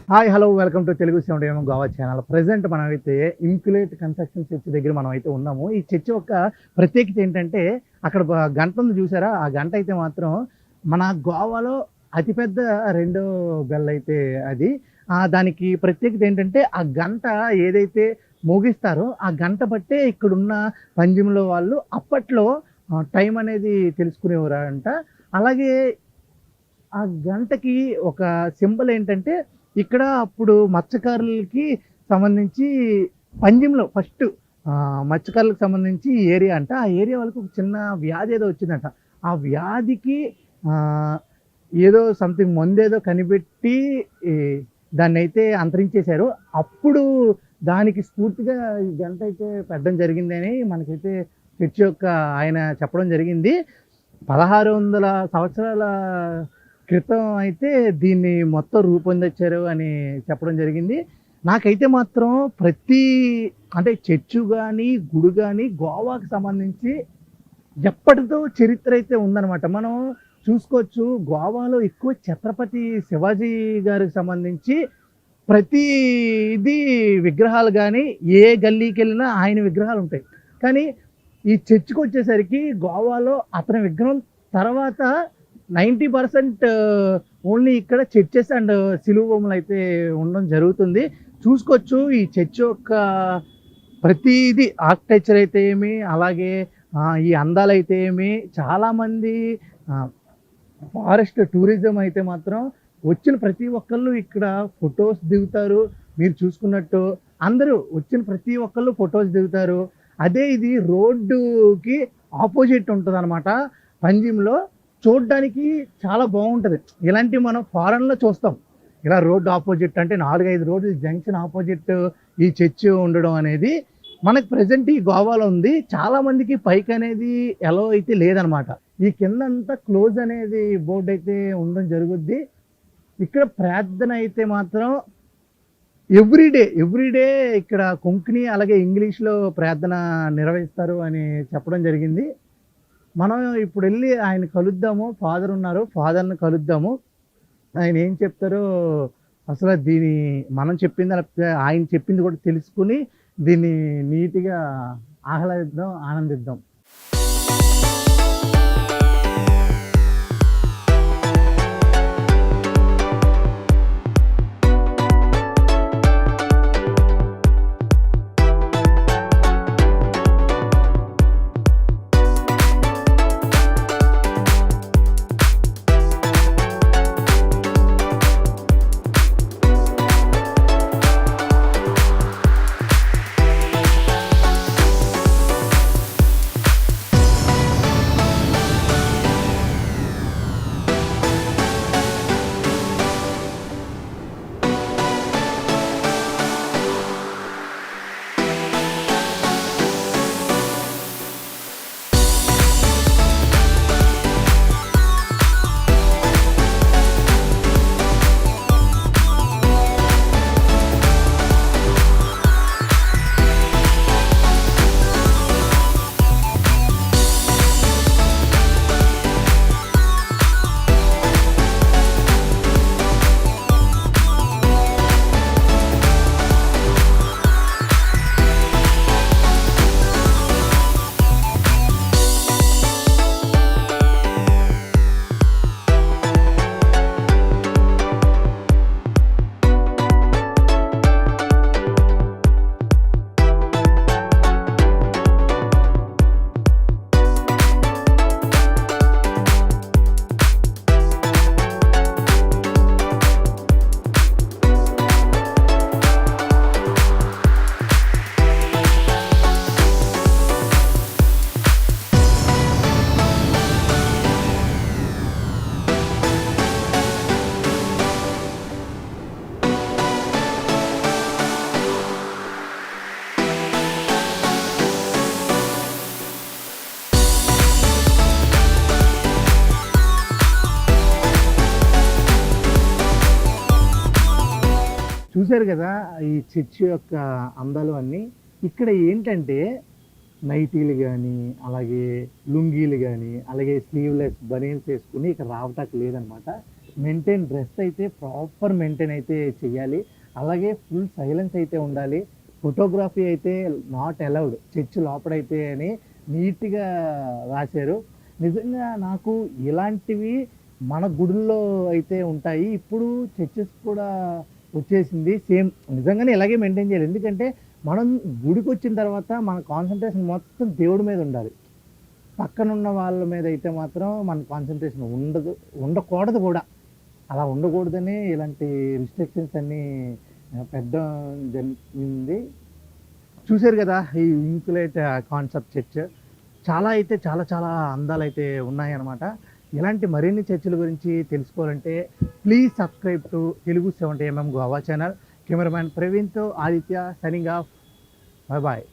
Hi hello welcome to Telugu 70 Goa channel. Present మనమైతే ఇన్క్యులేట్ construction church దగ్గర మనమైతే ఉన్నాము. ఈ చర్చ్ యొక్క ప్రత్యేకత ఏంటంటే అక్కడ గంట ఉంది చూసారా? ఆ గంట అయితే మాత్రం మన గోవాలో అతిపెద్ద రెండో బెల్ అయితే అది. దానికి ప్రత్యేకత ఏంటంటే ఆ గంట ఏదైతే మోగిస్తారో ఆ గంట బట్టే ఇక్కడున్న పంజిమ్‌లో వాళ్ళు అప్పట్లో టైం అనేది తెలుసుకునేవారంట. అలాగే ఆ గంటకి ఒక సింబల్ ఏంటంటే ఇక్కడ అప్పుడు మత్స్యకారులకి సంబంధించి పంజంలో ఫస్ట్ మత్స్యకారులకు సంబంధించి ఏరియా అంట. ఆ ఏరియా వాళ్ళకి ఒక చిన్న వ్యాధి ఏదో వచ్చిందంట. ఆ వ్యాధికి ఏదో సంథింగ్ మందేదో కనిపెట్టి ఈ దాన్నైతే అంతరించేశారు. అప్పుడు దానికి స్ఫూర్తిగా ఈ గంట అయితే పెట్టడం జరిగిందని మనకైతే చర్చ్ యొక్క ఆయన చెప్పడం జరిగింది. 1600 సంవత్సరాల క్రితం అయితే దీన్ని మొత్తం రూపొందించారు అని చెప్పడం జరిగింది. నాకైతే మాత్రం అంటే చర్చు గానీ, గుడి గానీ గోవాకి సంబంధించి ఎప్పటిదో చరిత్ర అయితే ఉందనమాట. మనం చూసుకోవచ్చు గోవాలో ఎక్కువ ఛత్రపతి శివాజీ గారికి సంబంధించి ప్రతీది విగ్రహాలు గానీ, ఏ గల్లీకెళ్ళినా ఆయన విగ్రహాలుంటాయి. కానీ ఈ చర్చ్‌కొచ్చేసరికి గోవాలో అతని విగ్రహం తర్వాత 90% ఓన్లీ ఇక్కడ చర్చెస్ అండ్ సిలువ బొమ్మలైతే ఉండడం జరుగుతుంది. చూసుకోవచ్చు ఈ చర్చ్ యొక్క ప్రతీది ఆర్కిటెక్చర్ అయితే ఏమి, అలాగే ఈ అందాలైతే ఏమి, చాలామంది ఫారెస్ట్ టూరిజం అయితే మాత్రం వచ్చిన ప్రతి ఒక్కళ్ళు ఇక్కడ ఫొటోస్ దిగుతారు. మీరు చూసుకున్నట్టు అందరూ వచ్చిన ప్రతి ఒక్కళ్ళు ఫొటోస్ దిగుతారు. అదే ఇది రోడ్డుకి ఆపోజిట్ ఉంటదనమాట. పంజిమ్‌లో చూడ్డానికి చాలా బాగుంటది. ఇలాంటివి మనం ఫారెన్‌లో చూస్తాం. ఇలా రోడ్డు ఆపోజిట్ అంటే 4, 5 రోడ్లు జంక్షన్ ఆపోజిట్ ఈ చర్చ్ ఉండడం అనేది మనకు ప్రెజెంట్ ఈ గోవాలో ఉంది. చాలా మందికి పైకి అనేది ఎలో అయితే లేదనమాట. ఈ కిందంతా క్లోజ్ అనేది బోర్డు అయితే ఉండడం జరుగుద్ది. ఇక్కడ ప్రార్థన అయితే మాత్రం ఎవ్రీడే ఇక్కడ కొంకణి అలాగే ఇంగ్లీష్‌లో ప్రార్థన నిర్వహిస్తారు అని చెప్పడం జరిగింది. మనం ఇప్పుడు వెళ్ళి ఆయన కలుద్దాము. ఫాదర్ ఉన్నారు. ఫాదర్‌ని కలుద్దాము. ఆయన ఏం చెప్తారో అసలు మనం చెప్పిందా లేకపోతే ఆయన చెప్పింది కూడా తెలుసుకొని దీన్ని నీట్‌గా ఆహ్లాదిద్దాం, ఆనందిద్దాం. చూశారు కదా ఈ చర్చ్ యొక్క అందాలు అన్నీ. ఇక్కడ ఏంటంటే నైటీలు కానీ, అలాగే లుంగీలు కానీ, అలాగే స్లీవ్లెస్ బనీన్స్ వేసుకుని ఇక్కడ రావటానికి లేదనమాట. మెయింటైన్ డ్రెస్ అయితే ప్రాపర్ మెయింటైన్ అయితే చేయాలి. అలాగే ఫుల్ సైలెన్స్ అయితే ఉండాలి. ఫోటోగ్రఫీ అయితే నాట్ అలౌడ్ చర్చ్ లోపడైతే అని నీట్‌గా రాశారు. నిజంగా నాకు ఇలాంటివి మన గుడుల్లో అయితే ఉంటాయి. ఇప్పుడు చర్చెస్ కూడా వచ్చేసింది. సేమ్ నిజంగానే ఇలాగే మెయింటైన్ చేయాలి. ఎందుకంటే మనం గుడికొచ్చిన తర్వాత మన కాన్సంట్రేషన్ మొత్తం దేవుడి మీద ఉండాలి. పక్కనున్న వాళ్ళ మీద అయితే మాత్రం మన కాన్సంట్రేషన్ ఉండదు. ఉండకూడదు కూడా. అలా ఉండకూడదని ఇలాంటి రిస్ట్రిక్షన్స్ అన్నీ పెట్టడం జరిగింది. చూసారు గదా! ఈ ఇంకులేట్ కాన్సెప్ట్ చర్చ్. చాలా అయితే చాలా చాలా అందాలైతే ఉన్నాయన్నమాట. ఇలాంటి మరిన్ని చర్చిల గురించి తెలుసుకోవాలంటే please subscribe to Telugu 70mm Goa channel. Cameraman ప్రవీణ్‌తో Aditya signing off. Bye bye.